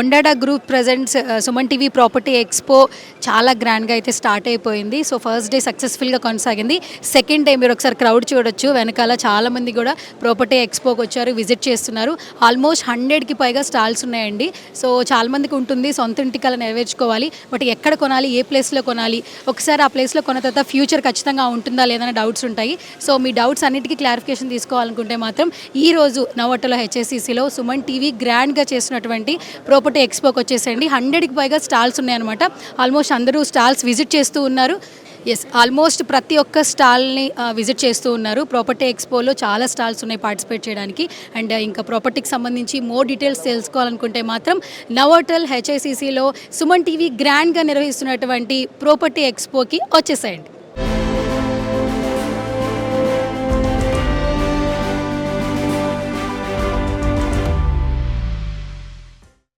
ఒండాడా group presents Suman TV property expo చాలా గ్రాండ్గా అయితే స్టార్ట్ అయిపోయింది. సో ఫస్ట్ డే సక్సెస్ఫుల్గా కొనసాగింది. సెకండ్ డే మీరు ఒకసారి క్రౌడ్ చూడొచ్చు, వెనకాల చాలామంది కూడా ప్రాపర్టీ ఎక్స్పోకి వచ్చారు, విజిట్ చేస్తున్నారు. ఆల్మోస్ట్ 100కి పైగా స్టాల్స్ ఉన్నాయండి. సో చాలామందికి ఉంటుంది సొంత ఇంటికి అలా నెరవేర్చుకోవాలి, బట్ ఎక్కడ కొనాలి, ఏ ప్లేస్లో కొనాలి, ఒకసారి ఆ ప్లేస్లో కొన్న తర్వాత ఫ్యూచర్ ఖచ్చితంగా ఉంటుందా లేదనే డౌట్స్ ఉంటాయి. సో మీ డౌట్స్ అన్నిటికీ క్లారిఫికేషన్ తీసుకోవాలనుకుంటే మాత్రం ఈరోజు నవోటలో హెచ్ఎస్సిసిలో సుమన్ టీవీ గ్రాండ్గా చేసినటువంటి ప్రాపర్టీ ఎక్స్పోకి వచ్చేసండి. 100కి పైగా స్టాల్స్ ఉన్నాయన్నమాట. ఆల్మోస్ట్ అందరూ స్టాల్స్ విజిట్ చేస్తూ ఉన్నారు. ఎస్, ఆల్మోస్ట్ ప్రతి ఒక్క స్టాల్ని విజిట్ చేస్తూ ఉన్నారు. ప్రాపర్టీ ఎక్స్పోలో చాలా స్టాల్స్ ఉన్నాయి పార్టిసిపేట్ చేయడానికి. అండ్ ఇంకా ప్రాపర్టీకి సంబంధించి మోర్ డీటెయిల్స్ తెలుసుకోవాలనుకుంటే మాత్రం నవోటల్ హెచ్ఐసిసిలో సుమన్ టీవీ గ్రాండ్గా నిర్వహిస్తున్నటువంటి ప్రాపర్టీ ఎక్స్పోకి వచ్చేసేయండి.